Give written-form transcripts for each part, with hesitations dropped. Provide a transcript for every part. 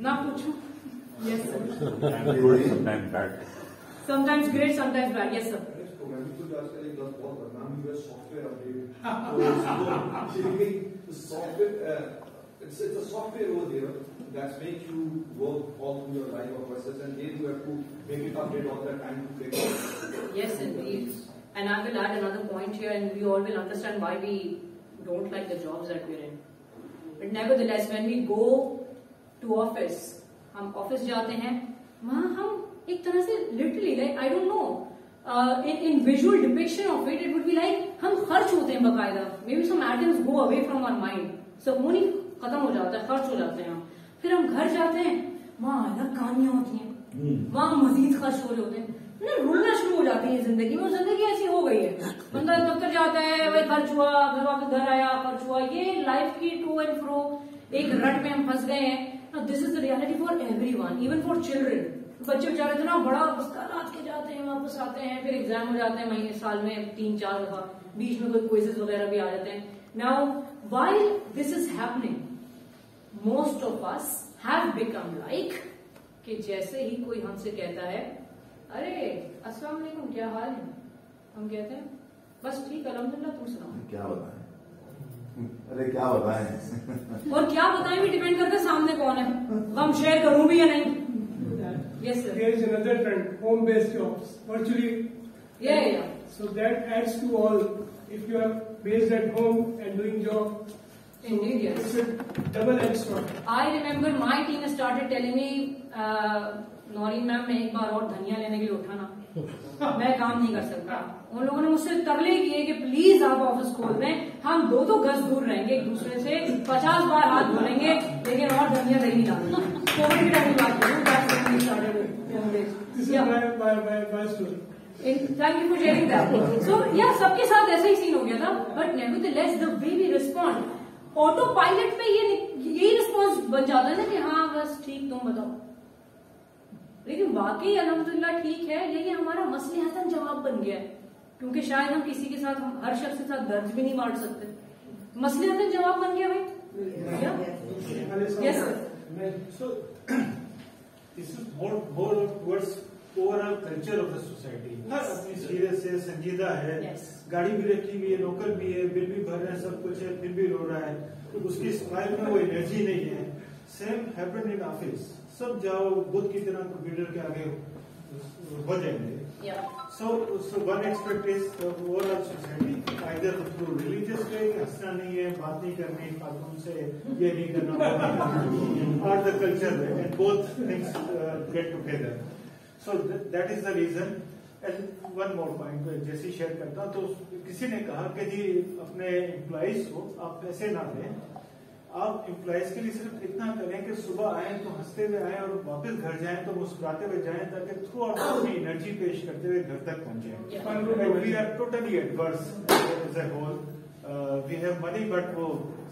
ना पूछो. Yes sir. Sometimes bad. Sometimes great, sometimes bad. Yes sir. Programming तो आजकल एक बहुत बदनाम हुआ software update. Software it's a software over there that makes you work all through your life or process, and then you have to make it update all the time to take it. Yes indeed. And I will add another point here, and we all will understand why we don't like the jobs that we're in. But nevertheless, when we go to office, हम office जाते हैं, वहाँ हम एक तरह से literally like I don't know in visual depiction of it would be like हम खर्च होते हैं बकायदा. Maybe some atoms go away from our mind. सुकून ही खत्म हो जाता है, खर्च हो जाते हैं हम. फिर हम घर जाते हैं, वहाँ अलग कहानियां होती हैं, वहाँ मजीद खर्च हो रहे होते हैं. रुलना शुरू हो जाती है जिंदगी में. जिंदगी ऐसी हो गई है, बंदा दफ्तर जाता है, वही खर्च हुआ, फिर वापस घर आया, खर्च हुआ. ये लाइफ की टू एंड फ्रो एक रट में हम फंस गए हैं. This is the reality for everyone, even for children. बच्चे बेचारे इतना बड़ा रात के जाते हैं, वापस आते हैं, फिर एग्जाम हो जाते हैं महीने साल में 3-4 दफा, बीच में कोई क्विजेस वगैरह भी आ जाते हैं. Now while this is happening, most of us have become like कि जैसे ही कोई हमसे कहता है अरे अस्सलाम वालेकुम क्या हाल है, हम कहते हैं बस ठीक अल्हम्दुलिल्लाह, तुम सुनाओ. क्या बताएं, अरे क्या बताएं. और क्या बताएं भी डिपेंड करता है सामने कौन है, हम शेयर करूं भी या नहीं. Yes sir. There is another trend, home-based jobs, virtually. Yeah. So that adds to all. If you are based at home and doing job, Indeed, yes. It's a double-edged sword. I remember my team started telling me, Naureen ma'am मैं एक बार और धनिया लेने के लिए उठा ना, मैं काम नहीं कर सकता. उन लोगों ने मुझसे तरले किए कि प्लीज आप ऑफिस खोल दें, हम 2 गज दूर रहेंगे एक दूसरे से, 50 बार हाथ धोलेंगे, लेकिन और धनिया नहीं डालेंगे. कोविड की टाइम की बात करूँ, My story. Thank you for sharing that. So yeah, सबके साथ ऐसा ही सीन हो गया था. But nevertheless, the way we respond, auto pilot पे यही रिस्पॉन्स बन जाता है ना कि हाँ बस ठीक तुम बताओ. लेकिन वाकई अल्हम्दुलिल्लाह ठीक है, ये हमारा मसलिहतन जवाब बन गया है. क्योंकि शायद हम किसी के साथ, हम हर शख्स के साथ दर्द भी नहीं बांट सकते. मसलिहतन जवाब बन गया भाई. Yes sir. So this is more towards overall culture of the society. हर अपनी सीरियस है, संजीदा है, गाड़ी भी रखी हुई है, नौकर भी है, बिल भी भर रहे हैं, सब कुछ है, फिर भी रो रहा है. तो उसकी स्माइल में वो एनर्जी नहीं है. Same happen in office. सब जाओ बुद्ध की तरह कंप्यूटर के आगे हो जाएंगे. So one aspect is the overall society, either through religious way, हंसना नहीं है, बात नहीं करनी, फालतू से ये नहीं करना, or the culture way, and both things get together. So that is the reason. And one more point जैसे शेयर करता, तो किसी ने कहा कि जी अपने एम्प्लॉइज को आप पैसे ना दें, आप एम्प्लॉइज के लिए सिर्फ इतना करें कि सुबह आए तो हंसते हुए आए और वापस घर जाएं तो मुस्कुराते हुए जाएं, ताकि थ्रू आउट अपनी एनर्जी पेश करते हुए घर तक पहुंचे. We are totally adverse as a whole. We have money but वो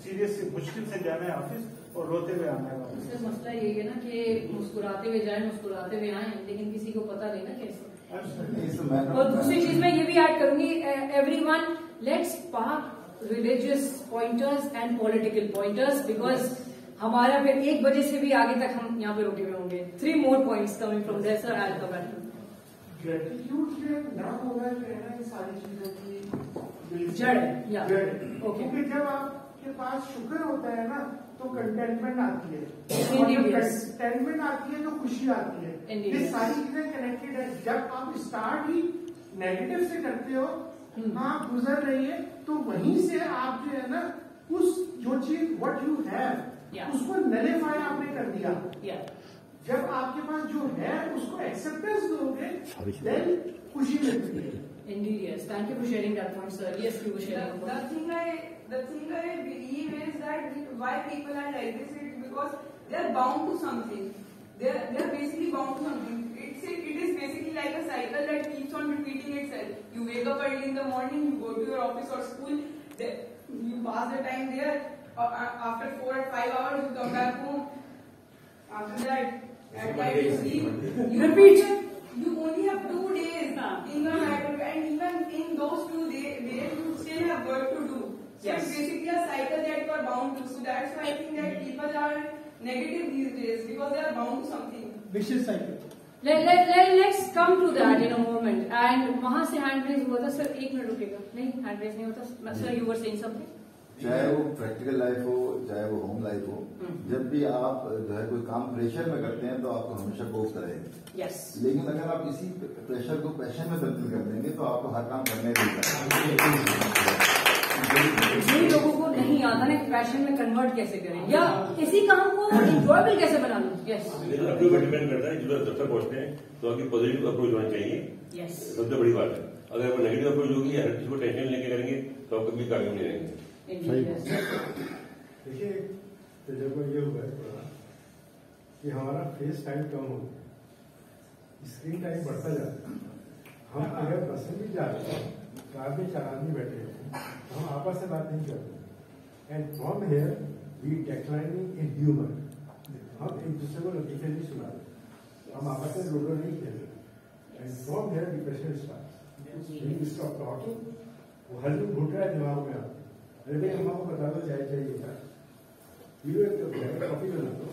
सीरियस मुश्किल से जाना है ऑफिस और रोते हुए आना है वापस. मसला यही है ना कि मुस्कुराते हुए जाए, मुस्कुराते हुए आए, लेकिन किसी को पता नहीं ना कैसे. और दूसरी चीज मैं ये भी ऐड करूंगी, everyone let's park religious pointers and political pointers, because हमारा फिर 1 बजे से भी आगे तक हम यहाँ पे रुके हुए होंगे. 3 more points coming from there, sir. I'll come back to you. Gratitude के ना होगा कहना ये सारी चीजों की जड़ है. या ओके, क्योंकि जब आपके पास शुक्र होता है ना तो कंटेनमेंट आती है, कंटेनमेंट आती है तो खुशी आती है. ये सारी चीजें कनेक्टेड है. जब आप स्टार्ट ही नेगेटिव से करते हो, आप गुजर रही है, तो वहीं से आप जो है ना उस जो चीज व्हाट यू हैव उसको नलिफाई आपने कर दिया. जब आपके पास जो है उसको एक्सेप्टेंस दोगे, देन खुशी मिलती है. Indeed, yes. Thank you for sharing that point, sir. Yes, you were sharing. The thing I believe is that why people are like this is because they are bound to something. They are basically bound to something. It is basically like a cycle that keeps on repeating itself. You wake up early in the morning, you go to your office or school, you pass the time there. After 4 or 5 hours, you come back home. After that, at night you sleep. You repeat. You only have 2 days in your life, and even in those 2 days, you still have work to do. So it's basically a cycle that you are bound to. So that's why I think that people are negative these days, because because they are bound to something. Vicious cycle. Let's come to that in a moment. And वहाँ से hand raise हुआ था sir, 1 minute रुकेगा, नहीं hand raise नहीं होता sir, you were saying something. चाहे वो प्रैक्टिकल लाइफ हो चाहे वो होम लाइफ हो, जब भी आप जो है कोई काम प्रेशर में करते हैं तो आपको हमेशा कोफ्त रहेगी। यस। लेकिन अगर आप इसी प्रेशर को पैशन में तब्दील कर देंगे तो आपको हर काम करने देगा। जिन लोगों को नहीं आता ना पैशन में कन्वर्ट कैसे करें या इसी काम को एंजॉयबल कैसे बना लूं। यस। अपने ऊपर डिपेंड करता है, जब तक पहुंचते हैं तो आपकी पॉजिटिव अप्रोच होना चाहिए। यस। सबसे बड़ी बात है, अगर वो नेगेटिव अप्रोच होगी हर चीज को टेंशन लेके करेंगे तो आप कभी कामयाब नहीं रहेंगे। देखिए तजुर्बा ये हुआ है कि हमारा फेस टाइम कम हो गया, स्क्रीन टाइम बढ़ता जाता है। हम अगर बस में भी जा रहे हैं, कार में 4 आदमी बैठे हैं, हम आपस से बात नहीं करते। And from here we declining in humour, हम एक दूसरे को लतीफे नहीं सुना रहे, हम आपस में लूडो नहीं खेल रहे। And from here depression starts, we stop talking. वो हर जो घुट रहा है दिमाग में आप, अरे भाई हम आपको बता दो चाय चाहिए था, कॉफी बना दो,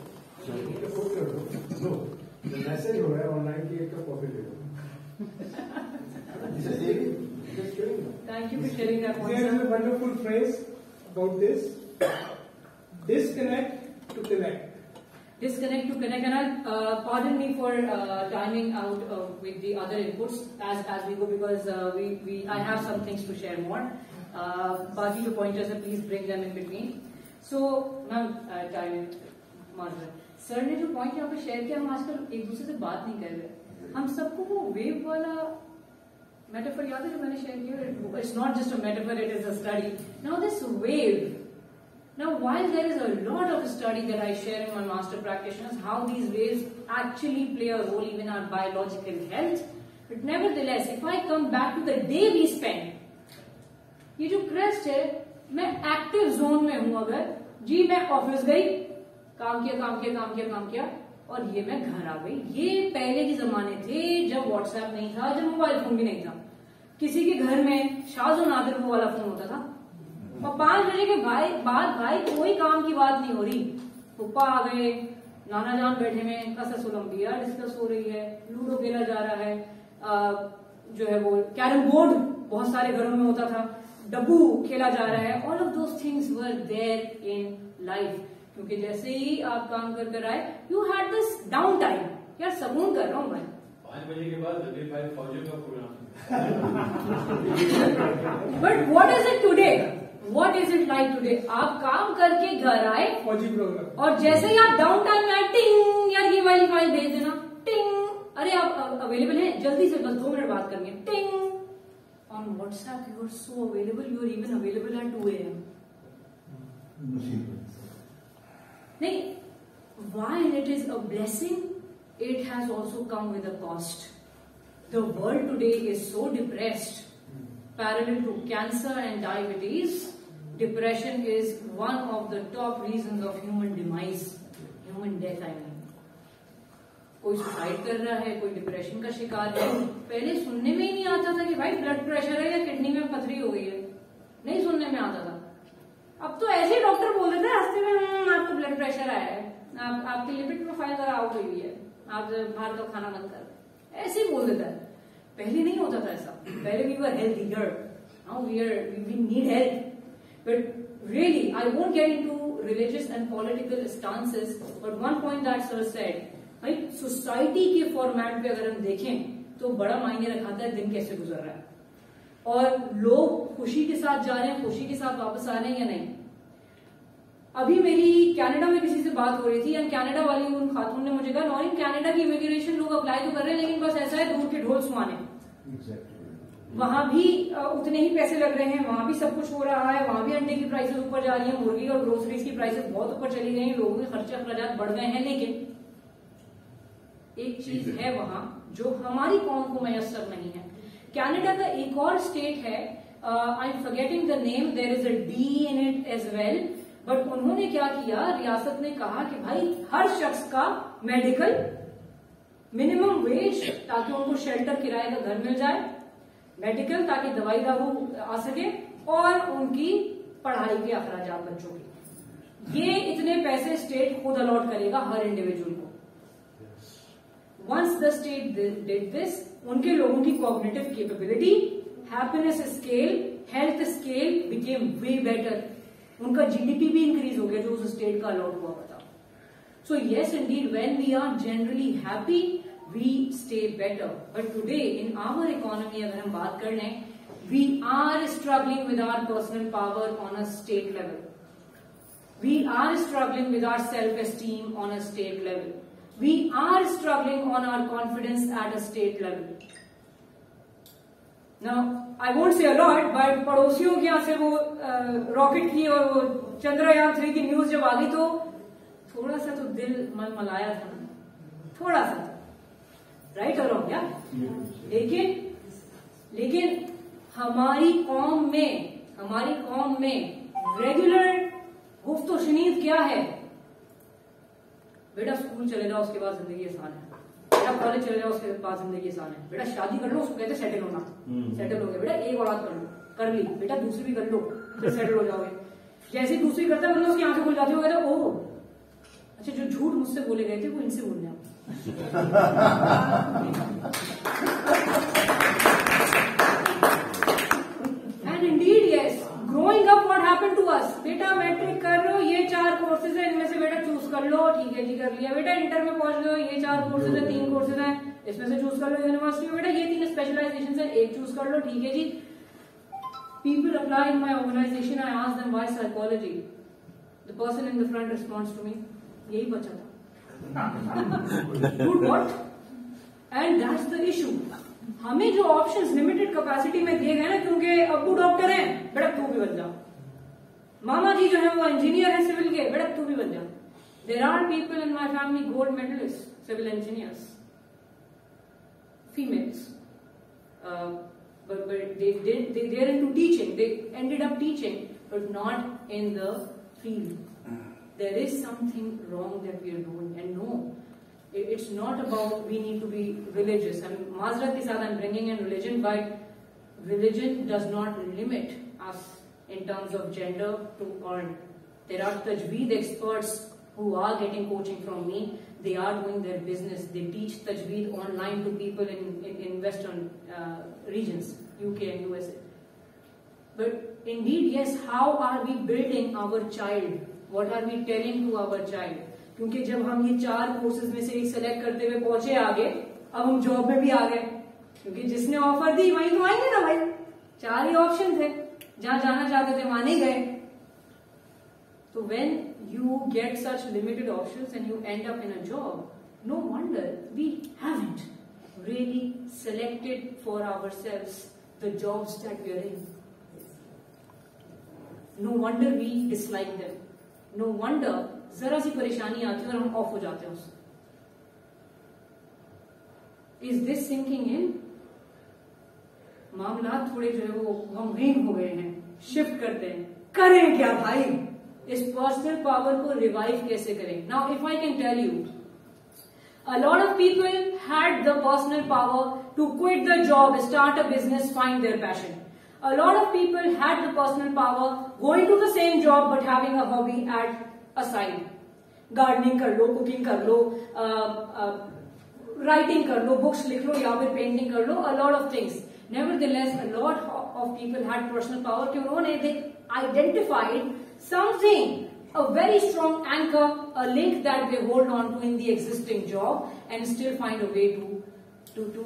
फोन कर दो, नो मैसेज हो रहा है ऑनलाइन की 1 कप कॉफी ले लो। Thank you for sharing that one. There is a wonderful phrase about this: disconnect to connect. Disconnect to connect, and pardon me for timing out with the other inputs as we go, because I have some things to share more. Baki the pointers, please bring them in between. So, ma'am, time margin sir ने जो point यहाँ पे share किया, हम आजकल एक दूसरे से बात नहीं कर रहे। हम सबको वो वेव वाला मेटाफर याद है जो मैंने शेयर किया? It's not just a metaphor, it is a study. Now this wave, now while there is a lot of study that I share in my master practitioners how these waves actually play a role even in our biological health, but nevertheless if I come back to the day we spend, ये जो crest है, मैं active zone में हूं। अगर जी मैं office गई, काम किया और ये मैं घर आ गई। ये पहले के जमाने थे जब व्हाट्सएप नहीं था, जब मोबाइल फोन भी नहीं था। किसी के घर में शाज़ो नादिर वो वाला फोन होता था और 5 बजे के बाद भाई कोई काम की बात नहीं हो रही, पप्पा आ गए, नाना जान बैठे में कससुलम्बिया डिस्कस हो रही है, लूडो खेला जा रहा है, जो है वो कैरम बोर्ड बहुत सारे घरों में होता था, डब्बू खेला जा रहा है। All of those things were there in life, क्योंकि जैसे ही आप काम कर आए you had this down time, यार सकून कर रहा हूं मैं। 5 बजे के बाद फौजी का programme. But what is it today? What is it like today? आप काम करके घर आए फौजी प्रोग्राम और जैसे ही आप डाउन टाइम में आए, टिंग, यार ये वाली फाइल भेज देना, टिंग, अरे आप अवेलेबल हैं, जल्दी से बस 2 मिनट बात करनी है, टिंग, on WhatsApp you are so available, you are even available at 2 AM। नहीं, while it is a blessing, it has also come with a cost. The world today is so depressed. Parallel to cancer and diabetes, depression is one of the top reasons of human demise, human death I mean. कोई suicide कर रहा है, कोई depression का शिकार है। पहले सुनने में ही नहीं आता था कि भाई ब्लड प्रेशर है या किडनी में पथरी हो गई है, नहीं सुनने में आता था। अब तो ऐसे डॉक्टर बोल देते हैं रास्ते में, आपको ब्लड प्रेशर आया है, आपकी लिपिड प्रोफाइल जरा आउट हुई है, आप बाहर का खाना बंद कर, ऐसे ही बोल देता है। पहले नहीं होता था ऐसा, पहले we were healthier, now we need help, but really I won't get into religious and political stances, but one point that sir said, भाई सोसाइटी के फॉर्मेट पे अगर हम देखें तो बड़ा मायने रखाता है दिन कैसे गुजर रहा है, और लोग खुशी के साथ जा रहे हैं, खुशी के साथ वापस आ रहे हैं या नहीं। अभी मेरी कनाडा में किसी से बात हो रही थी, एंड कनाडा वाली उन खातून ने मुझे कहा, नॉर्थ कनाडा की इमिग्रेशन लोग अप्लाई तो कर रहे हैं, लेकिन बस ऐसा है दूर के ढोल सुहाने, वहां भी उतने ही पैसे लग रहे हैं, वहां भी सब कुछ हो रहा है, वहां भी अंडे की प्राइसेस ऊपर जा रही है, मुर्गी और ग्रोसरीज की प्राइसेस बहुत ऊपर चली गई हैं, लोगों के खर्चे अखराजात बढ़ गए हैं। लेकिन एक चीज है वहां जो हमारी कौम को मयसर नहीं है। कनाडा का एक और स्टेट है, I am forgetting the name, there is a D in it as well, but उन्होंने क्या किया, रियासत ने कहा कि भाई हर शख्स का मेडिकल, मिनिमम वेज ताकि उनको शेल्टर, किराए का घर मिल जाए, मेडिकल ताकि दवाई दारू आ सके, और उनकी पढ़ाई के अखराजात बच्चों के, ये इतने पैसे स्टेट खुद अलॉट करेगा हर इंडिविजुअल को। once the state did this, उनके लोगों की cognitive capability, happiness scale, health scale became way better. उनका GDP भी increase हो गया जो उस state का allot हुआ था. So yes, indeed, when we are generally happy, we stay better. But today, in our economy, अगर हम बात कर लें, we are struggling with our personal power on a state level. We are struggling with our self-esteem on a state level. We are struggling on our confidence at a state level. Now, I won't say a lot, but पड़ोसियों के यहाँ से वो rocket की और वो चंद्रयान 3 की news जब आ गई तो थोड़ा सा तो दिल मलमलाया था, थोड़ा सा, राइट और रॉन्ग, या? लेकिन हमारी कौम में रेगुलर गुफ्तो शनीद क्या है? बेटा स्कूल चले जाओ उसके बाद जिंदगी आसान है, बेटा कॉलेज चले जाओ उसके बाद जिंदगी आसान है, बेटा शादी कर लो उसको कहते सेटल होना, सेटल हो गया, बेटा एक औलाद कर ली, बेटा दूसरी भी कर लो फिर सेटल हो जाओगे. जैसे दूसरी करता है मतलब उसकी आंखें खुल जाती हो, कहते ओह अच्छा जो झूठ मुझसे बोले गए थे वो इनसे बोल जाओ. And indeed, yes, growing up, what happened to us? बेटा मैट्रिक कर लो, ये 4 कोर्सेज है, इनमें से बेटा चूज कर लो, ठीक है जी कर लिया. बेटा इंटर में पहुंच लो, ये 4 कोर्सेज है, 3 कोर्सेज है, इसमें से चूज कर लो. यूनिवर्सिटी में बेटा ये 3 स्पेशलाइजेशन है, एक चूज कर लो, ठीक है जी. People apply in my organization, I ask them why psychology. The person in the front responds to me, यही बचा था. Dude, what? And that's the issue. हमें जो ऑप्शंस लिमिटेड कैपेसिटी में दिए गए ना, क्योंकि अब्बू डॉक्टर हैं, बेटा तू भी बन जा. मामा जी जो है वो इंजीनियर है सिविल के, बेटा तू भी बन जा. There are people in my family gold medalists, civil engineers, females. But they're into teaching. They ended up teaching, but not in the field. There is something wrong that we are doing, and no, it's not about we need to be religious. I mean, Mazrat ke saath I'm bringing in religion, but religion does not limit us in terms of gender to earn. There are tajweed experts who are getting coaching from me. They are doing their business. They teach tajweed online to people in Western regions, UK and USA. But indeed, yes, how are we building our child? What are we telling to our child? क्योंकि जब हम ये 4 courses में से एक select करते हुए पहुंचे आगे, अब हम जॉब में भी आ गए, क्योंकि जिसने ऑफर दी वहीं तो आएंगे ना भाई. 4 ही ऑप्शन थे, जहां जाना चाहते थे वहां नहीं गए. तो when you get such limited options and you end up in a job, no wonder we haven't really selected for ourselves the jobs that we are in. No wonder we dislike them. No wonder जरा सी परेशानी आती है और हम of हो जाते हैं उससे. Is this sinking in? मामला थोड़े जो है वो गंभीर हो गए हैं, शिफ्ट करते हैं. करें क्या भाई? इस पर्सनल पावर को रिवाइव कैसे करें? Now if I can tell you, a lot of people had the personal power to quit the job, start a business, find their passion. A lot of people had the personal power going to the same job but having a hobby at a side. Gardening कर लो, cooking कर लो, writing कर लो, books लिख लो या फिर painting कर लो, a lot of things. Nevertheless, a lot of people had personal power कि उन्होंने they identified something, a very strong anchor, a link that they hold on to in the existing job and still find a way to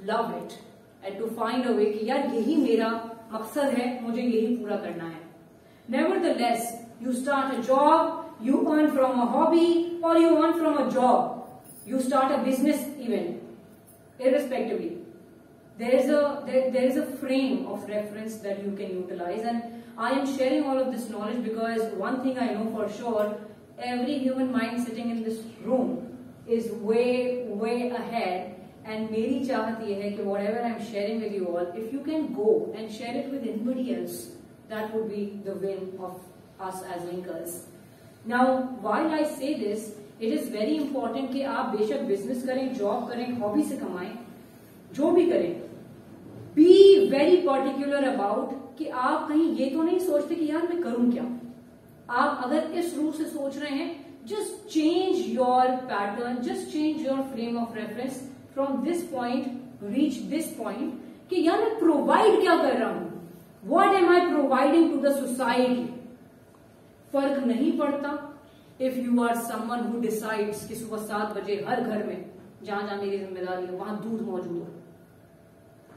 love it and to find a way कि यार यही मेरा मकसद है, मुझे यही पूरा करना है. Nevertheless, you start a job, you earn from a hobby or you earn from a job, you start a business even, irrespectively. There is a frame of reference that you can utilize, and I am sharing all of this knowledge because one thing I know for sure, every human mind sitting in this room is way ahead. And मेरी चाहत ये है कि whatever I am sharing with you all, if you can go and share it with anybody else, that would be the win of us as linkers. Now, while I say this, it is very important कि आप बेशक business करें, job करें, hobby से कमाएं, जो भी करें, be very particular about कि आप कहीं ये तो नहीं सोचते कि यार मैं करूं क्या. आप अगर इस रूप से सोच रहे हैं, just change your pattern, just change your frame of reference from this point, reach this point, कि यार मैं प्रोवाइड क्या कर रहा हूं, what am I providing to the society. फर्क नहीं पड़ता if you are someone who decides कि सुबह 7 बजे हर घर में जहां जहां मेरी जिम्मेदारी हो वहां दूध मौजूद हो.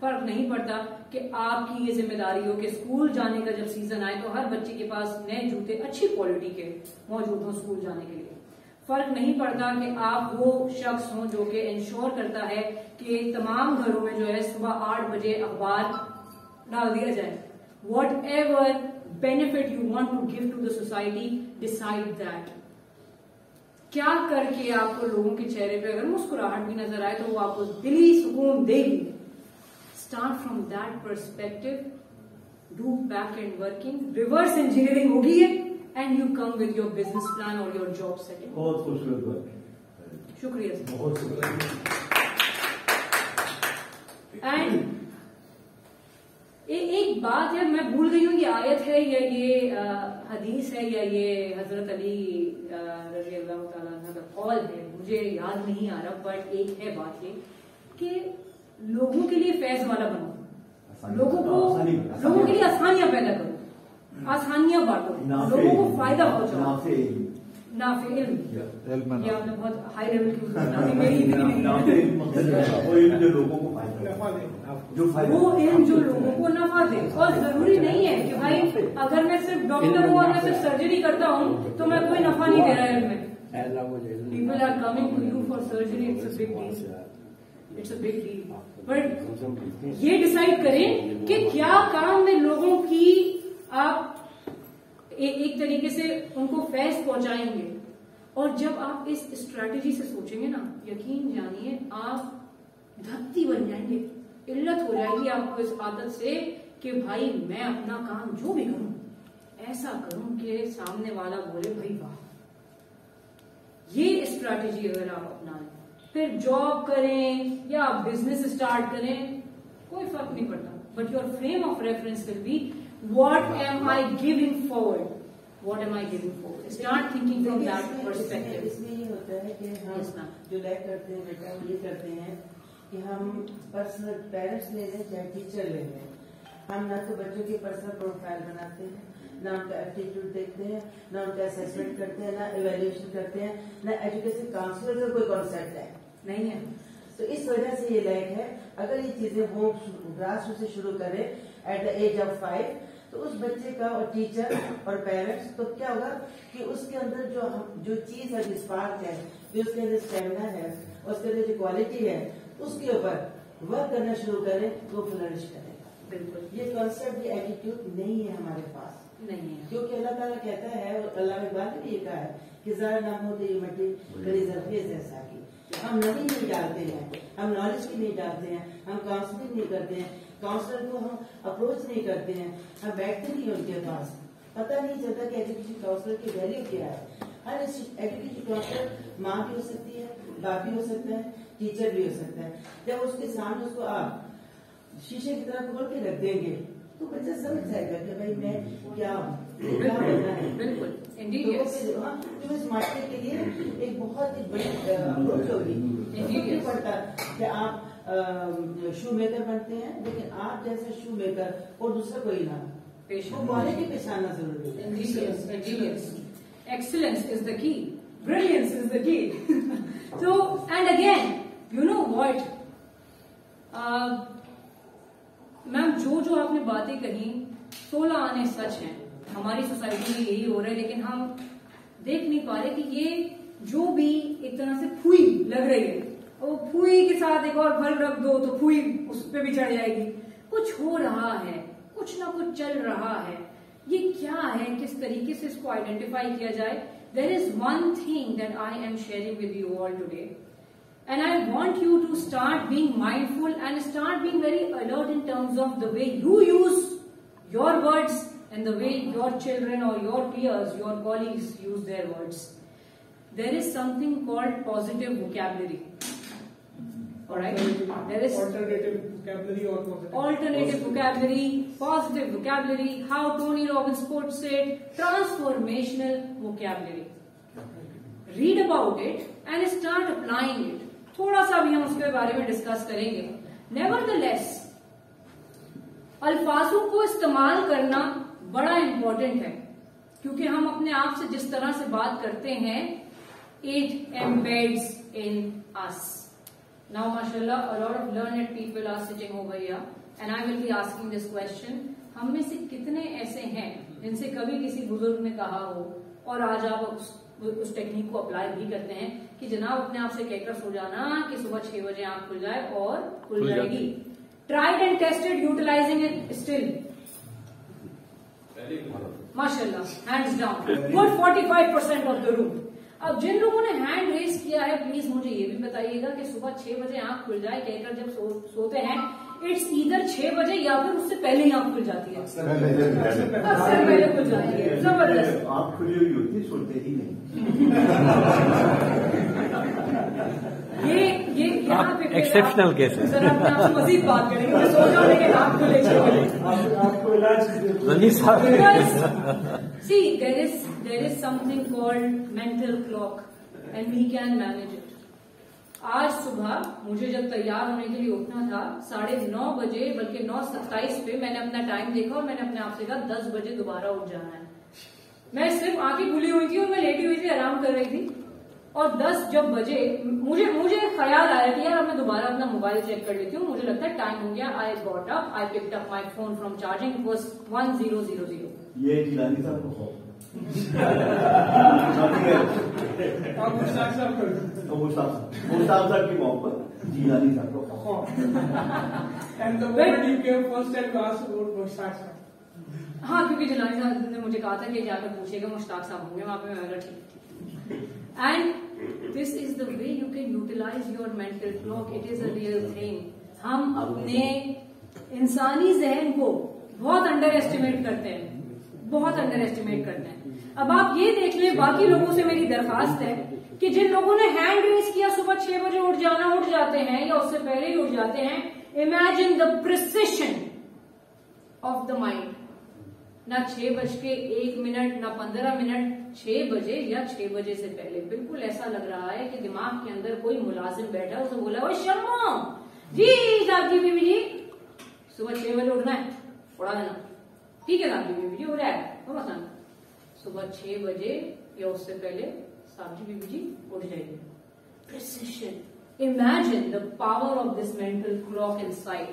फर्क नहीं पड़ता कि आपकी ये जिम्मेदारी हो कि स्कूल जाने का जब सीजन आए तो हर बच्चे के पास नए जूते अच्छी क्वालिटी के मौजूद हो स्कूल जाने के लिए. फर्क नहीं पड़ता कि आप वो शख्स हों जो कि इंश्योर करता है कि तमाम घरों में जो है सुबह 8 बजे अखबार डाल दिया जाए. Whatever benefit you want to give to the society, decide that. क्या करके आपको लोगों के चेहरे पे अगर मुस्कुराहट भी नजर आए तो वो आपको दिली सुकून देगी. Start from that perspective, do back-end working, reverse engineering होगी है, and you come with your business plan or your job setting. बहुत खूबसूरत बात. शुक्रिया सर. बहुत शुक्रिया. And एक बात है, मैं भूल गई हूँ ये आयत है या ये हदीस है या ये हजरत अली रज़ी अल्लाह तआला अन्हु का कौल है, मुझे याद नहीं आ रहा, बट एक है बात ये कि लोगों के लिए फैज वाला बनो, लोगों के लिए आसानियां पैदा करो, आसानियां बांटो, लोगों को फायदा पहुंचाओ. नाफे इल्म, ये आपने बहुत हाई लेवल की जो लोगों को वो इल्म जो लोगों को नफा दे. और जरूरी नहीं है कि भाई अगर मैं सिर्फ डॉक्टर हूँ और मैं सिर्फ सर्जरी करता हूँ तो मैं कोई नफा नहीं दे रहा है इल्म में. People are coming to you for surgery, it's a big deal, it's a big deal. But ये डिसाइड करें कि क्या काम में लोगों की आप एक तरीके से उनको फैज पहुंचाएंगे. और जब आप इस स्ट्रैटेजी से सोचेंगे ना, यकीन जानिए आप धरती बन जाएंगे. इल्लत हो जाएगी आपको इस आदत से कि भाई मैं अपना काम जो भी करूं ऐसा करूं कि सामने वाला बोले भाई वाह. ये स्ट्रैटेजी अगर आप अपना लें, फिर जॉब करें या बिजनेस स्टार्ट करें, कोई फर्क नहीं पड़ता. But your frame of reference will be what am I giving forward, what am I giving forward. Start thinking from that perspective. इसमें ये होता है कि हम जो लाइक करते हैं बेटा ये करते हैं कि हम पर्सनल पेरेंट्स ले लें चाहे टीचर ले लें, हम ना तो बच्चों की पर्सनल प्रोफाइल बनाते हैं, ना उनका एप्टीट्यूड देखते हैं, ना उनका असेसमेंट करते हैं, ना इवेल्युएशन करते हैं, ना एजुकेशन काउंसलर का कोई कॉन्सेप्ट है नहीं है. तो इस वजह से ये लायक है अगर ये चीजें हो ग्रास से शुरू करें एट द एज ऑफ 5, तो उस बच्चे का और टीचर और पेरेंट्स तो क्या होगा कि उसके अंदर जो चीज है, जो स्पार्क है, जो उसके अंदर स्टेमिना है, उसके अंदर जो क्वालिटी है, उसके ऊपर वर्क करना शुरू करें तो फ्लरिश करेगा. बिल्कुल. ये कॉन्सेप्ट, ये एटीट्यूड नहीं है हमारे पास, नहीं है. क्योंकि अल्लाह ताला कहता है, और अल्लाह ने बात भी ये कहा है कि जरा नाम हो तो ये मट्टी करी जरफेज ऐसा की. हम नबी नहीं डालते हैं, हम नॉलेज की नहीं डालते हैं, हम काउंसलिंग नहीं करते हैं, काउंसलर को हम अप्रोच नहीं करते हैं, हम बैठते नहीं उनके पास, पता नहीं चलता कि एजुकेशन काउंसलर की वैल्यू क्या है. हर एजुकेशन काउंसलर माँ भी हो सकती है, बाप भी हो सकता है, टीचर भी हो सकता है. जब उसके सामने उसको आप शीशे की तरह खोल के रख देंगे तो बच्चा समझ जाएगा कि भाई मैं क्या बनना है. बिल्कुल. तो इस मार्केट के लिए एक बहुत ही बड़ी अप्रोच होगी. नहीं पड़ता कि आप शू मेकर बनते हैं, लेकिन आप जैसे शू मेकर और दूसरा कोई ना, वो क्वालिटी पहचानना जरूरी है. Excellence is the key. Brilliance is the key. So, and again, you know what? Ma'am जो आपने बातें कही 16 आने सच हैं. हमारी सोसाइटी में यही हो रहा है, लेकिन हम देख नहीं पा रहे कि ये जो भी एक तरह से फुई लग रही है, वो फुई के साथ एक और फल रख दो तो फुई उस पर भी चढ़ जाएगी. कुछ हो रहा है, कुछ ना कुछ चल रहा है. ये क्या है, किस तरीके से इसको आइडेंटिफाई किया जाए? There is one thing that I am sharing with you all today, and I want you to start being mindful and start being very alert in terms of the way you use your words and the way your children or your peers, your colleagues use their words. There is something called positive vocabulary. Alright? There is alternative vocabulary or positive. Alternative vocabulary, positive vocabulary, how Tony Robbins puts it, transformational vocabulary. Read about it and start applying it. थोड़ा सा भी हम उसके बारे में discuss करेंगे। Nevertheless अल्फाजों को इस्तेमाल करना बड़ा इंपॉर्टेंट है, क्योंकि हम अपने आप से जिस तरह से बात करते हैं, इट एम्बेड्स इन अस। नाउ माशाल्लाह a lot of learned people are sitting over here and I will be asking this question। हम में से कितने ऐसे हैं जिनसे कभी किसी बुजुर्ग ने कहा हो और आज आप उस टेक्निक को अप्लाई भी करते हैं कि जनाब अपने आप से कहकर सो जाना कि सुबह 6 बजे आंख खुल जाए और खुल जाएगी। Tried and tested, utilising it still, माशाल्लाह, hands down, good 45% of the room. अब जिन लोगों ने हैंड रेज किया है, प्लीज मुझे ये भी बताइएगा कि सुबह 6 बजे आंख खुल जाए कहकर जब सोते हैं, इट्स ईदर 6 बजे या फिर उससे पहले ही आंख खुल जाती है। अक्सर पहले खुल जाती है। जबरदस्त। आंख खुली हुई होती है, सोते ही नहीं। ये यहाँ पे एक्सेप्शनल केस है। जरा अपने आप से मजीद बात करेंगे। मैं सोच रहा हूँ लेकिन आंख खुले 6 बजे। आपको इलाज See, there is something called mental clock and we can manage it. आज सुबह मुझे जब तैयार होने के लिए उठना था 9:30 बजे, बल्कि 9:27 पे मैंने अपना टाइम देखा और मैंने अपने आप से कहा 10 बजे दोबारा उठ जाना है। मैं सिर्फ आंखें खुली हुई थी और मैं लेटी हुई थी, आराम कर रही थी, और 10 जब बजे मुझे ख्याल आया कि यार अब मैं दोबारा अपना मोबाइल चेक कर लेती हूँ, मुझे लगता है टाइम हो गया। I got up, I picked up my phone from charging, it was 10:00। ये जिलानी साहब को मुश्ताक साहब की मोहब्बत जिलानी साहब को। हाँ, क्योंकि जिलानी साहब ने मुझे कहा था कि जाकर पूछेगा मुश्ताक साहब होंगे वहां पे। मैं ठीक। And this is the way you can utilize your mental clock. It is a real thing. हम अपने इंसानी जहन को बहुत अंडर एस्टिमेट करते हैं, बहुत अंडर एस्टिमेट करते हैं। अब आप ये देख लें, बाकी लोगों से मेरी दरखास्त है कि जिन लोगों ने हैंड रेज किया सुबह 6 बजे उठ जाते हैं या उससे पहले ही उठ जाते हैं, imagine the precision of the mind. ना 6:01, ना 15 मिनट, 6 बजे या 6 बजे से पहले। बिल्कुल ऐसा लग रहा है कि दिमाग के अंदर कोई मुलाजिम बैठा है, उसने बोला, ओ शर्मा जी, साहब जी, बीबी जी, सुबह 6 बजे उठना है, उड़ा देना। ठीक है साहब जी, बीबी जी, हो रहा है, सुबह 6 बजे या उससे पहले साहब जी, बीबी जी उठ जाएगी। Precision. Imagine the power of this mental clock inside.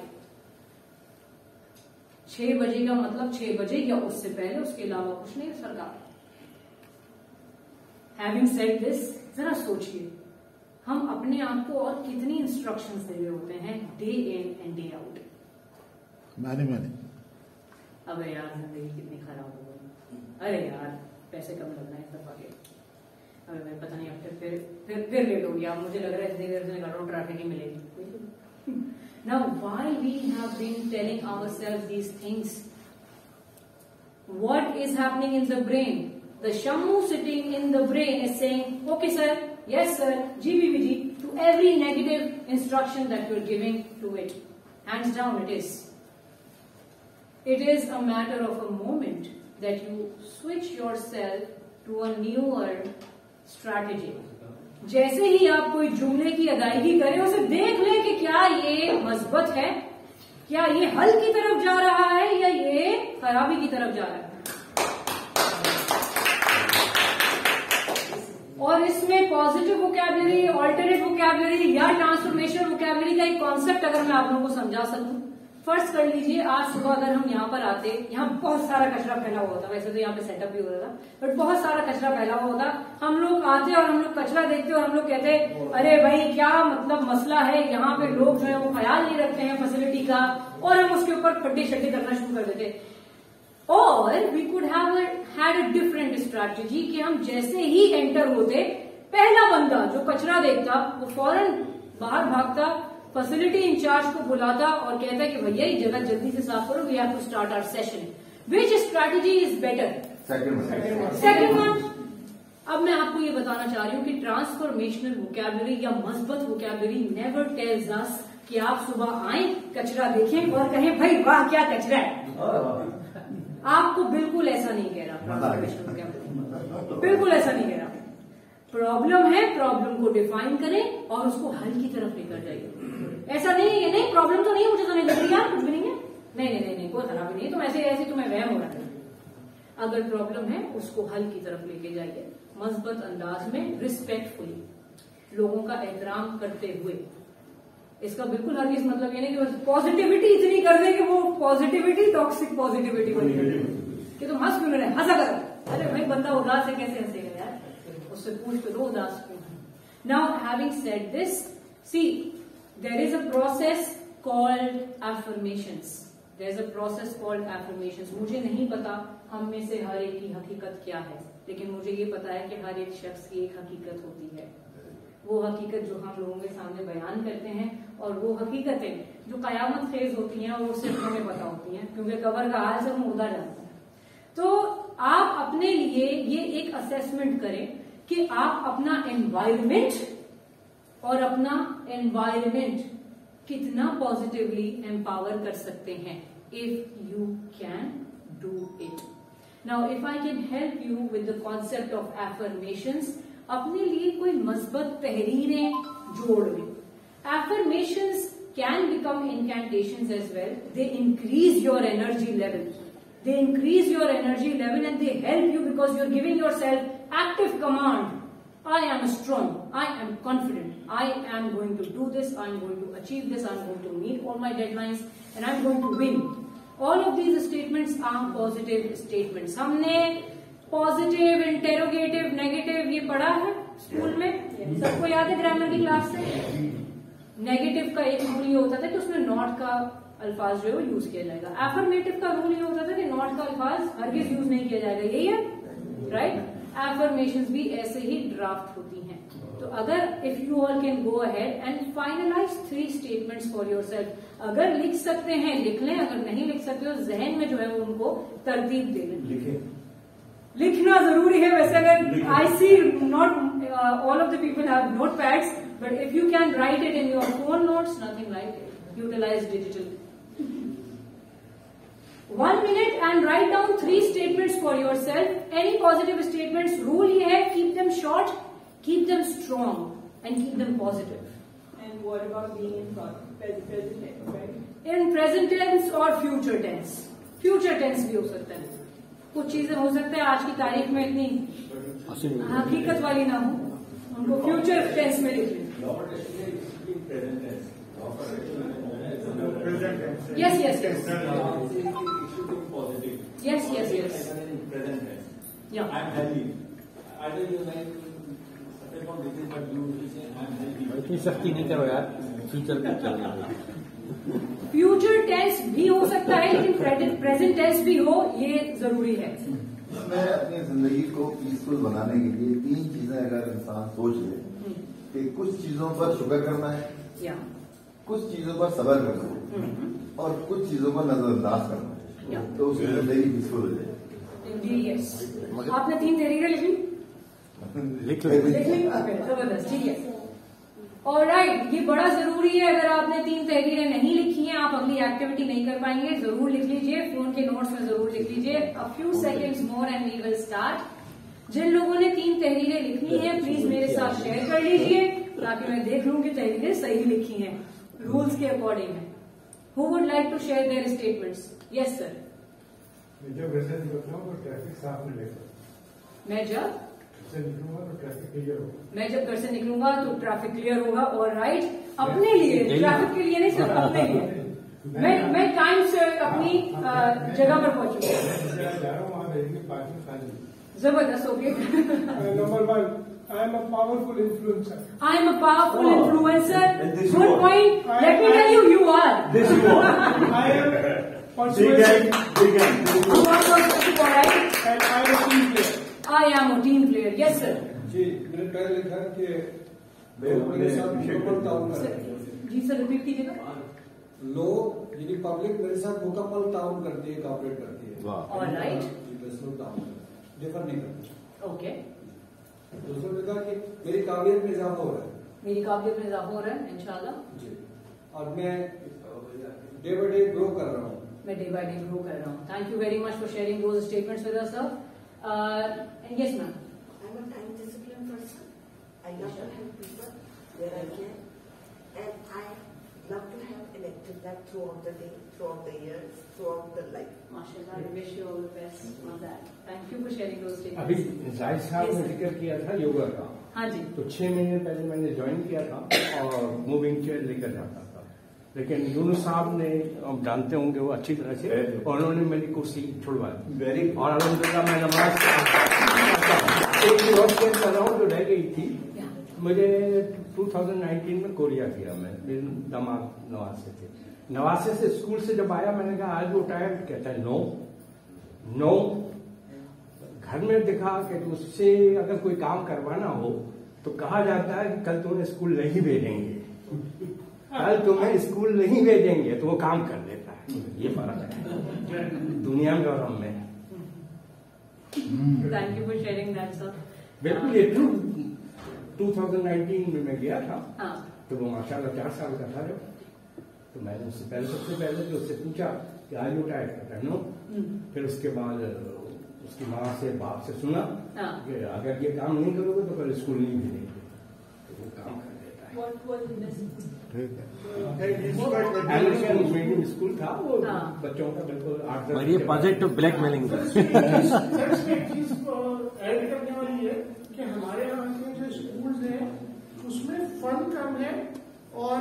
6 बजे का मतलब 6 बजे या उससे पहले, उसके अलावा कुछ नहीं सरकार। हैविंग सेड दिस, जरा सोचिए हम अपने आप को और कितनी इंस्ट्रक्शंस दे रहे होते हैं day in and day out. मैंने अबे यार जिंदगी कितनी खराब हो गई, अरे यार पैसे कम लग रहे हैं सब आगे, अबे मैं पता नहीं अब फिर लेट हो गया, मुझे लग रहा है इतनी देर से निकल रहा हूँ, ट्रैफिक ही मिलेगी। Now why we have been telling ourselves these things? What is happening in the brain? The Shammu sitting in the brain is saying, okay sir, yes sir, GBBG, to every negative instruction that you're giving to it. Hands down it is. It is a matter of a moment that you switch yourself to a newer strategy. जैसे ही आप कोई जुमले की अदायगी करें, उसे देख लें कि क्या ये मस्बत है, क्या ये हल की तरफ जा रहा है या ये खराबी की तरफ जा रहा है। और इसमें पॉजिटिव वोकैबुलरी, ऑल्टरनेट वोकैबुलरी या ट्रांसफॉर्मेशन वोकैबुलरी का एक कॉन्सेप्ट अगर मैं आप लोगों को समझा सकूं। फर्स्ट कर लीजिए, आज सुबह अगर हम यहाँ पर आते, यहाँ बहुत सारा कचरा फैला हुआ था, वैसे तो यहाँ पे सेटअप भी हो रहा था, बट बहुत सारा कचरा फैला हुआ था। हम लोग आते और हम लोग कचरा देखते और हम लोग कहते, अरे भाई क्या मतलब मसला है, यहाँ पे लोग जो है वो ख्याल नहीं रखते हैं फैसिलिटी का, और हम उसके ऊपर खड्डे शड्डे करना शुरू कर देते। और we could have had a different strategy कि हम जैसे ही एंटर होते, पहला बंदा जो कचरा देखता वो फौरन बाहर भागता, फैसिलिटी इंचार्ज को बुलाता और कहता है कि भैया ये जगह जल्दी से साफ करो, we have to start our session. Which strategy is better? Second one. अब मैं आपको ये बताना चाह रही हूँ कि ट्रांसफॉर्मेशनल वोकैबुलरी या मस्बत वोकैबुलरी नेवर टेल्स अस कि आप सुबह आए, कचरा देखें और कहें भाई वाह क्या कचरा है। आपको बिल्कुल ऐसा नहीं कह रहा ट्रांसफॉर्मेशनल वोकैबुलरी, बिल्कुल ऐसा नहीं कह रहा। प्रॉब्लम है, प्रॉब्लम को डिफाइन करें और उसको हल की तरफ लेकर जाइए। ऐसा नहीं है नहीं प्रॉब्लम तो नहीं है, मुझे तो नहीं लग रही यार, कुछ भी नहीं है, नहीं कोई खराबी नहीं, तुम ऐसे तुम्हें वहम हो रहा है। अगर प्रॉब्लम है उसको हल की तरफ लेके जाइए, मस्बत अंदाज में, रिस्पेक्टफुली, लोगों का एहतराम करते हुए। इसका बिल्कुल हरगिज मतलब ये नहीं कि बस पॉजिटिविटी इतनी कर दे कि वो पॉजिटिविटी टॉक्सिक पॉजिटिविटी बन जाए कि तुम हंस क्यों रहे, हंसा करो, अरे भाई बंदा उदास है कैसे हंसेगा यार, उससे पूछ के दो उदास क्यों है। Now having said this, see there is a process called affirmations, there is a process called affirmations. मुझे नहीं पता हम में से हर एक की हकीकत क्या है, लेकिन मुझे ये पता है कि हर एक शख्स की एक हकीकत होती है। वो हकीकत जो हम लोगों के सामने बयान करते हैं और वो हकीकतें जो कयामत खेज होती हैं वो सिर्फ हमें पता होती हैं, क्योंकि कब्र का हाल सब मुर्दा जानते हैं। तो आप अपने लिए ये एक असेसमेंट करें कि आप अपना एनवायरमेंट और अपना एनवायरमेंट कितना पॉजिटिवली एम्पावर कर सकते हैं, if you can do it. Now if I can help you with the concept of affirmations, अपने लिए कोई मस्बत तहरीरें जोड़ लें। Affirmations can become incantations as well. They increase your energy level. They increase your energy level and they help you because you're giving yourself active command. I am strong. I am confident. I am going to do this. I am going to achieve this. I am going to meet all my deadlines and I am going to win. All of these statements are positive statements. हमने positive, interrogative, negative ये पढ़ा है school में, सबको याद है grammar की class से। नेगेटिव का एक रूल ये होता था कि उसमें नॉट का अल्फाज जो है वो यूज किया जाएगा। एफर्मेटिव का रूल ये होता था कि नॉट का अल्फाज हरगिज यूज नहीं किया जाएगा, यही है राइट। एफर्मेशंस भी ऐसे ही ड्राफ्ट होती हैं। तो अगर if you all can go ahead and finalize 3 statements for yourself, अगर लिख सकते हैं लिख लें, अगर नहीं लिख सकते हो जहन में जो है वो उनको तरतीब दे लें। लिखना जरूरी है वैसे, अगर I see not all of the people have note pads, but if you can write it in your phone notes, nothing like it, utilise digital. 1 minute and write down 3 statements for yourself. Any positive statements, rule ये है, keep them short, keep them strong and keep them positive. And what about being in present tense, right? In present tense or future tense. Future tense भी हो सकता है, कुछ चीजें हो सकता है आज की तारीख में इतनी हकीकत वाली ना हो, उनको फ्यूचर टेंस में लिख लें। Yes yes yes yes yes yes इतनी सख्ती नहीं करो यार, फ्यूचर में चलो। फ्यूचर टेंस भी हो सकता है लेकिन प्रेजेंट टेंस भी हो, ये जरूरी है। मैं अपनी जिंदगी को पीसफुल बनाने के लिए 3 चीजें अगर इंसान सोच ले कि कुछ चीजों पर शुक्र करना है, कुछ चीजों पर सब्र करना है और कुछ चीजों पर नजरअंदाज करना है, तो उसकी जिंदगी पीसफुल हो जाए। आपने 3 तहरीरें लिखी? लिख ली। जबरदस्त, ठीक है। ऑलराइट, ये बड़ा जरूरी है। अगर आपने 3 तहरीरें नहीं लिखी हैं, आप अगली एक्टिविटी नहीं कर पाएंगे, जरूर लिख लीजिए, फोन के नोट्स में जरूर लिख लीजिए। A few seconds more and we will start. जिन लोगों ने 3 तहरीरें लिखनी है प्लीज मेरे साथ शेयर कर लीजिए ताकि मैं देख लूं कि तहरीरें सही लिखी हैं, रूल्स के अकॉर्डिंग है। Who would like to share their statements? Yes sir. जब वैसे निकलता हूँ तो ट्रैफिक साफ मिलेगा। मैं जब निकलूंगा तो ट्रैफिक क्लियर होगा। मैं जब घर से निकलूंगा तो ट्रैफिक क्लियर होगा। और राइट, अपने लिए, ट्रैफिक के लिए नहीं, सिर्फ अपने लिए। मैं टाइम से अपनी जगह पर पहुंचूंगा। जबरदस्त, okay. Number 1, I am a powerful influencer. I am a powerful influencer. Good point. Let me tell you, you are. This you are. I am persuasive. You are persuasive, alright. And I am a team player. I am a team player. Yes, sir. जी, मैंने पहले लिखा कि मेरे साथ मुकम्मल ताउन करते हैं। जी सर, रिपीट कीजिएगा। लोग यानी पब्लिक मेरे साथ मुकम्मल ताउन करती है, कॉपरेट करती है। ऑलराइट, डिफर नहीं करती। ओके। दूसरा ने कहा कि मेरी काबिलियत में इजाफा हो रहा है। मेरी काबिलियत में इजाफा हो रहा है इंशाल्लाह जी, और मैं डे बाय डे ग्रो कर रहा हूँ। मैं डे बाय डे ग्रो कर रहा हूँ। Thank you very much for sharing those statements with us sir. Yes ma'am. I'm a time disciplined person. I love to help people where I can, and I love to have elected that throughout the day, throughout the years, throughout the life. MashaAllah, I wish you all the best on that. Thank you for sharing those statements. अभी जाहिद साहब ने जिक्र किया था योगा का। हाँ जी। तो 6 महीने पहले मैंने ज्वाइन किया था और मूविंग चेयर लेकर जाता था, लेकिन यूनुस साहब ने, आप जानते होंगे वो अच्छी तरह से, और उन्होंने मेरी कुर्सी छुड़वा दी। और अल्हम्दुलिल्लाह मैं नमाज एक और चेयर कर रहा हूँ जो रह गई थी। मुझे 2019 में कोरिया किया मैं, मेरे दामाद नवासे थे। नवासे से स्कूल से जब आया मैंने कहा आज वो टाइम, कहता है नो नो। घर में दिखा कि उससे अगर कोई काम करवाना हो तो कहा जाता है कि कल तुम्हें स्कूल नहीं भेजेंगे, कल तुम्हें स्कूल नहीं भेजेंगे, तो वो काम कर देता है। ये फर्क है दुनिया में और हम में। Thank you for sharing that sir. बिल्कुल ये ट्रू। 2019 में मैं गया था, तो वो माशाल्लाह 4 साल का था जब, तो मैंने उससे पहले, सबसे पहले तो उससे पूछा कि आज वो टाइट करता है नो। फिर उसके बाद उसकी माँ से, बाप से सुना कि अगर ये काम नहीं करोगे तो कल स्कूल नहीं भेजेंगे, तो वो काम कर देता है। मीडियम स्कूल था वो, बच्चों का बिल्कुल 8-10। ये पॉजिटिव ब्लैकमेलिंग ऐड करने वाली है कि हमारे यहाँ के जो स्कूल्स हैं उसमें फंड कम है और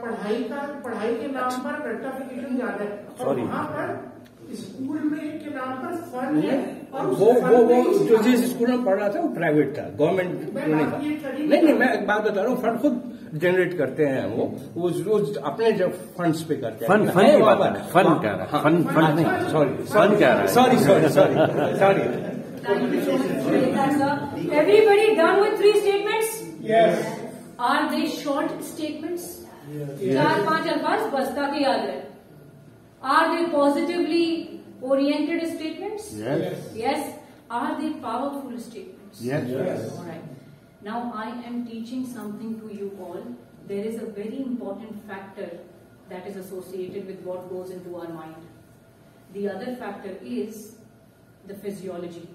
पढ़ाई के नाम पर रट्टाफिकेशन ज्यादा है, और वहाँ पर स्कूल में के नाम पर फंड है। और वो जो जिस स्कूल में पढ़ रहा था वो प्राइवेट था, गवर्नमेंट नहीं था। नहीं, मैं एक बात बता रहा हूँ, फंड खुद जनरेट करते हैं वो अपने जो फंड्स पे करते हैं। फंड कह रहा है, फंड नहीं, sorry. Everybody done with 3 statements? Yes. Are they short statements? 4-5 अल्फाज बस ताकि याद रहे। Are they positively oriented statements? Yes. Are they powerful statements? Yes. All right. Now I am teaching something to you all. There is a very important factor that is associated with what goes into our mind. The other factor is the physiology.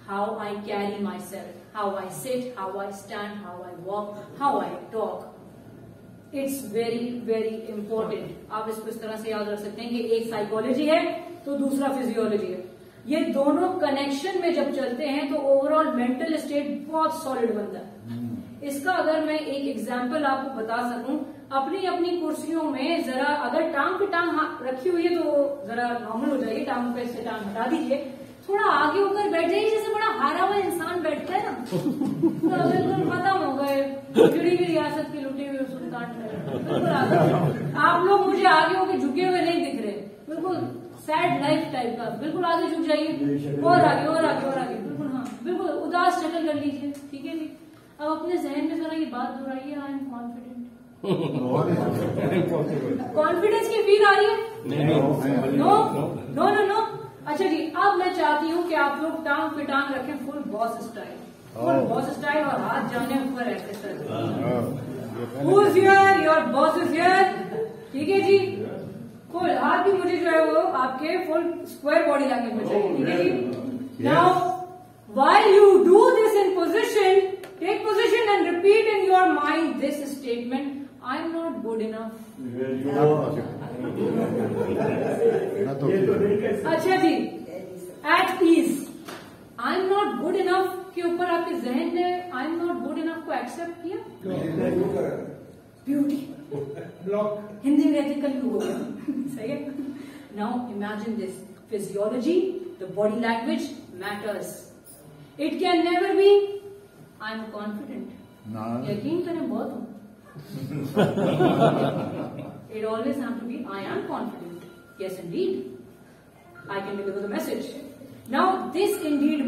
How I carry myself, how I sit, how I stand, how I walk, how I talk. It's very, very important. आप इसको इस तरह से याद रख सकते हैं कि एक साइकोलॉजी है तो दूसरा फिजियोलॉजी है। ये दोनों कनेक्शन में जब चलते हैं तो ओवरऑल मेंटल स्टेट बहुत सॉलिड बनता है। इसका अगर मैं एक एग्जाम्पल आपको बता सकूं, अपनी अपनी कुर्सियों में जरा अगर टांग पे टांग रखी हुई है तो जरा नॉर्मल हो जाएगी, टांग पे से टांग हटा दीजिए, थोड़ा आगे होकर बैठ जाइए, जैसे बड़ा हारा हुआ इंसान बैठता है ना, तो बिल्कुल खत्म हो गए, खिचड़ी की रियासत की लुटी हुई सुल्तान। आप लोग मुझे आगे होकर झुके हुए नहीं दिख रहे, बिल्कुल सैड लाइफ टाइप का, बिल्कुल आगे झुक जाइए, और आगे और आगे और आगे, बिल्कुल हाँ, बिल्कुल उदास शक्ल कर लीजिए, ठीक है जी। अब अपने जहन में जरा ये बात दोहराइए, आई एम कॉन्फिडेंट। कॉन्फिडेंस की फील आ रही है? नो। अच्छा जी, अब मैं चाहती हूँ कि आप लोग टांग पे टांग रखें, फुल बॉस स्टाइल, और हाथ जाने ऊपर ऐसे sir. Who's here? Your boss is here. ठीक है जी, फुल हाथ भी मुझे जो है वो आपके फुल स्क्वायर बॉडी लैंग्वेज में चाहिए, ठीक है जी। Now, while you do this in position, take position and repeat in your mind this statement: I'm not good enough. अच्छा जी, at ease. I'm not good enough के ऊपर आपके जहन ने I'm not good enough को एक्सेप्ट किया? Beauty block Hindi में कहते कल हो गया, सही है। Now imagine this: physiology, the body language matters. It can never be I'm confident. यकीन करें बहुत हूँ। It always has to be I am confident. Yes, indeed. I can deliver the message. Now, this indeed